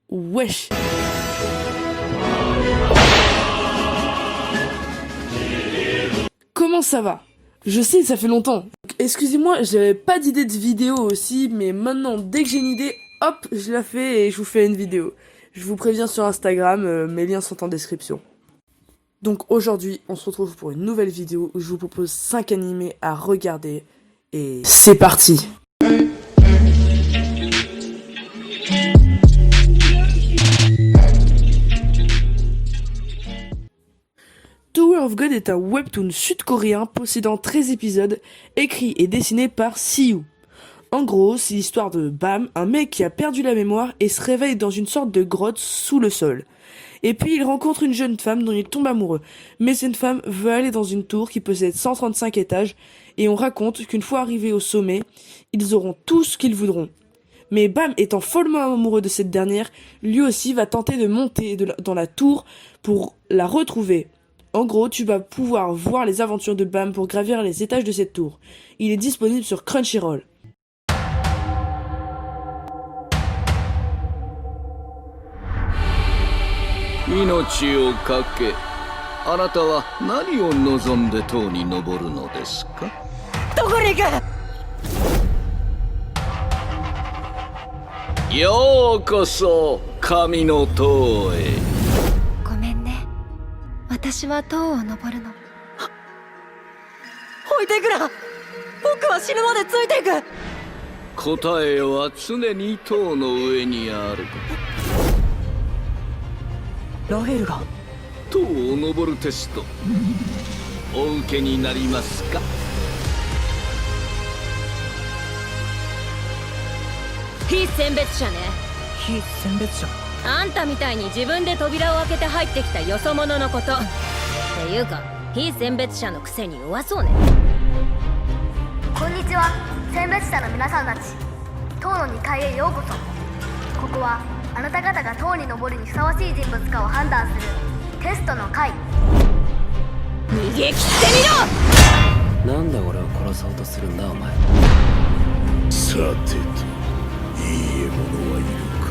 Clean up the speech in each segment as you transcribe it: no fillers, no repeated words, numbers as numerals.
Wesh. Comment ça va? Je sais, ça fait longtemps. Excusez-moi, j'avais pas d'idée de vidéo aussi, mais maintenant, dès que j'ai une idée, hop, je la fais et je vous fais une vidéo. Je vous préviens sur Instagram, mes liens sont en description. Donc aujourd'hui, on se retrouve pour une nouvelle vidéo où je vous propose 5 animés à regarder. Et c'est parti! Tower of God est un webtoon sud-coréen possédant 13 épisodes, écrit et dessiné par Siyu. En gros, c'est l'histoire de Bam, un mec qui a perdu la mémoire et se réveille dans une sorte de grotte sous le sol. Et puis il rencontre une jeune femme dont il tombe amoureux. Mais cette femme veut aller dans une tour qui possède 135 étages et on raconte qu'une fois arrivés au sommet, ils auront tout ce qu'ils voudront. Mais Bam étant follement amoureux de cette dernière, lui aussi va tenter de monter dans la tour pour la retrouver. En gros, tu vas pouvoir voir les aventures de Bam pour gravir les étages de cette tour. Il est disponible sur Crunchyroll.あんたみたいに自分で扉を開けて入ってきたよそ者のこと。っていうか、非選別者のくせに弱そうね。こんにちは、選別者の皆さんたち。塔の2階へようこそ。ここはあなた方が塔に登るにふさわしい人物かを判断するテストの階。逃げ切ってみろ！なんで俺を殺そうとするんだお前。さてと、いい獲物はいるか。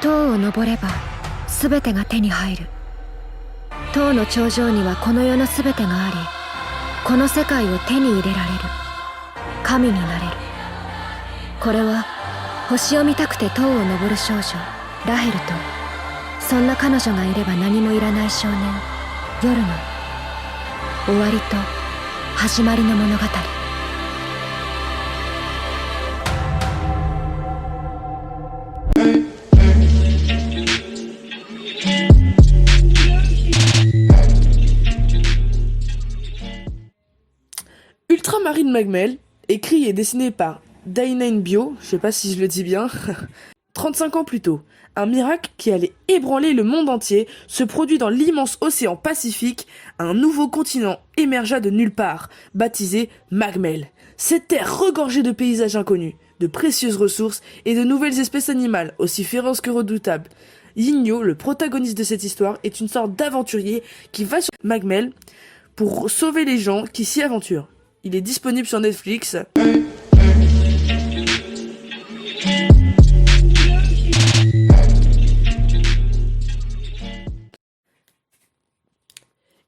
塔を登れば全てが手に入る。塔の頂上にはこの世の全てがあり、この世界を手に入れられる。神になれる。これは星を見たくて塔を登る少女ラヘルと、そんな彼女がいれば何もいらない少年夜の終わりと始まりの物語。Ultramarine Magmel, écrit et dessiné par Dainen Bio, je sais pas si je le dis bien, 35 ans plus tôt, un miracle qui allait ébranler le monde entier se produit dans l'immense océan Pacifique. Un nouveau continent émergea de nulle part, baptisé Magmel. Cette terre regorgée de paysages inconnus, de précieuses ressources et de nouvelles espèces animales, aussi féroces que redoutables. Yinyo, le protagoniste de cette histoire, est une sorte d'aventurier qui va sur Magmel pour sauver les gens qui s'y aventurent. Il est disponible sur Netflix.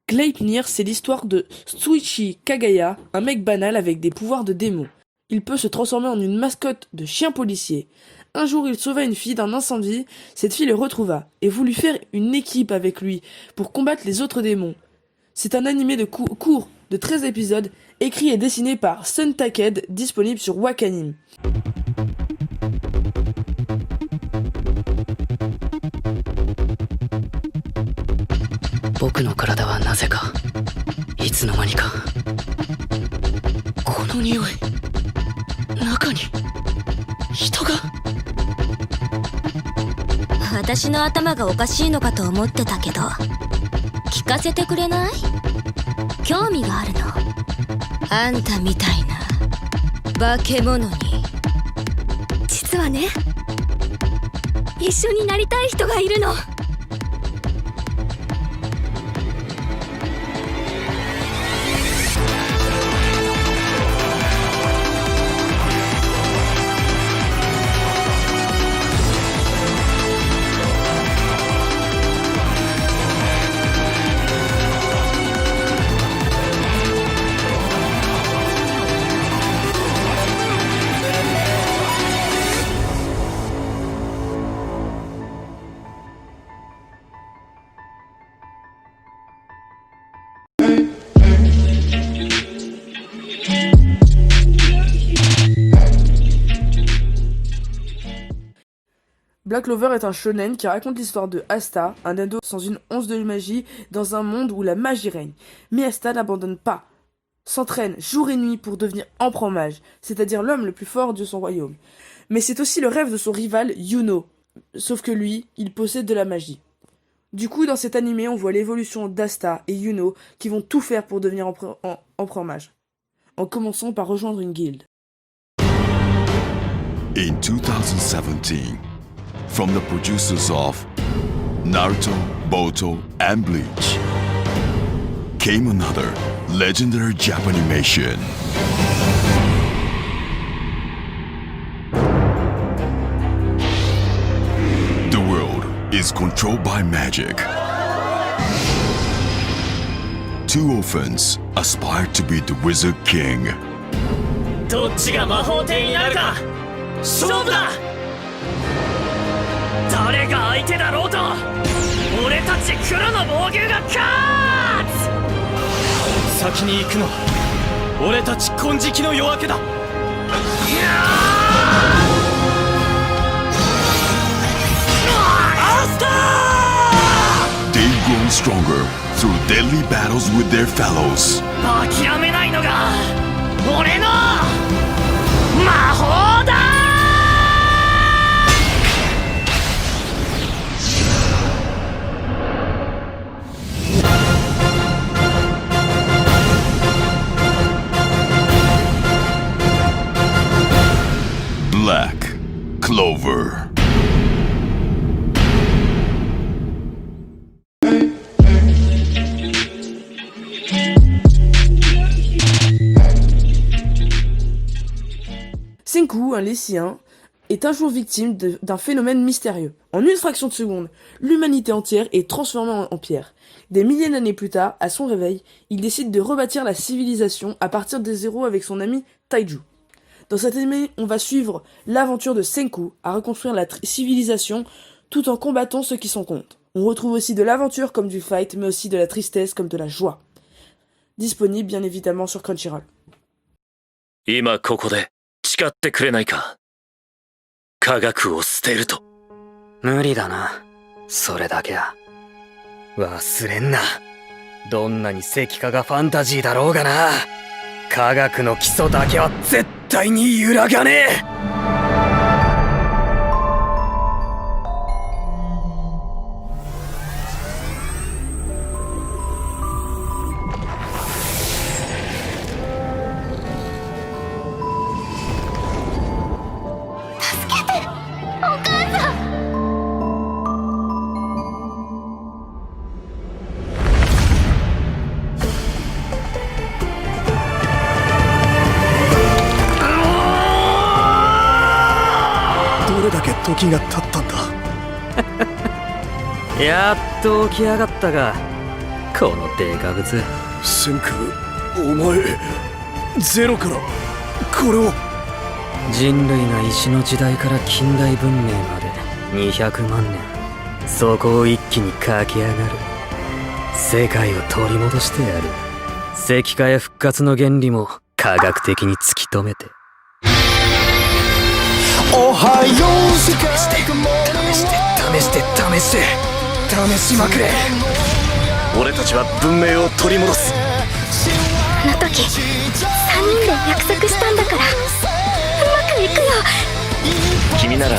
Gleipnir, c'est l'histoire de Tsuichi Kagaya, un mec banal avec des pouvoirs de démon. Il peut se transformer en une mascotte de chien policier. Un jour, il sauva une fille d'un incendie, cette fille le retrouva et voulut faire une équipe avec lui pour combattre les autres démons. C'est un animé de court de 13 épisodes, écrit et dessiné par Sun Taked, disponible sur Wakanim. 僕の体はなぜかいつの間にかこの匂い中に人が。私の頭がおかしいのかと思ってたけど、聞かせてくれない？興味があるの。あんたみたいな化け物に。実はね、一緒になりたい人がいるの。Black Clover est un shonen qui raconte l'histoire de Asta, un ado sans une once de magie, dans un monde où la magie règne. Mais Asta n'abandonne pas, s'entraîne jour et nuit pour devenir empereur mage, c'est-à-dire l'homme le plus fort de son royaume. Mais c'est aussi le rêve de son rival Yuno, sauf que lui, il possède de la magie. Du coup, dans cet animé, on voit l'évolution d'Asta et Yuno qui vont tout faire pour devenir empereur mage, en commençant par rejoindre une guilde. In 2017, from the producers of Naruto, Boruto, and Bleach, came another legendary Japanimation. The world is controlled by magic. Two orphans aspire to be the Wizard King. どっちが魔法帝になるか勝負だ。誰が相手だろうと俺たち黒の防御が勝つ。先に行くのは俺たち金色の夜明けだ。They've grown stronger through deadly battles with their fellows. 諦めないのが俺の魔法だ。Black Clover. Senku, un lycéen, est un jour victime d'un phénomène mystérieux. En une fraction de seconde, l'humanité entière est transformée en pierre. Des milliers d'années plus tard, à son réveil, il décide de rebâtir la civilisation à partir des zéros avec son ami Taiju. Dans cet animé, on va suivre l'aventure de Senku à reconstruire la civilisation tout en combattant ceux qui sont contre. On retrouve aussi de l'aventure comme du fight, mais aussi de la tristesse comme de la joie. Disponible bien évidemment sur Crunchyroll. 今ここで誓ってくれないか。科学を捨てると。無理だな。それだけは。忘れんな。どんなに石化がファンタジーだろうがな。科学の基礎だけは絶対に揺らがねえ。時が経ったんだ。やっと起き上がったが、このデカブツ。センク、お前ゼロからこれを。人類が石の時代から近代文明まで200万年、そこを一気に駆け上がる。世界を取り戻してやる。石化や復活の原理も科学的に突き止めて。おはよう。試しまくれ。俺たちは文明を取り戻す。あの時3人で約束したんだからうまくいくよ。君なら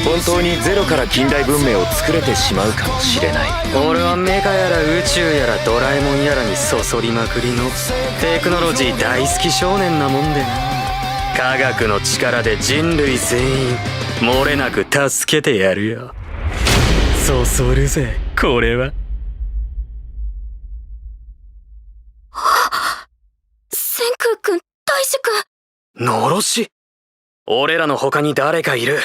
本当にゼロから近代文明を作れてしまうかもしれない。俺はメカやら宇宙やらドラえもんやらにそそりまくりのテクノロジー大好き少年なもんでな。科学の力で人類全員漏れなく助けてやるよ。そそるぜ、これは。千空くん、大志くん。のろし？俺らの他に誰かいる？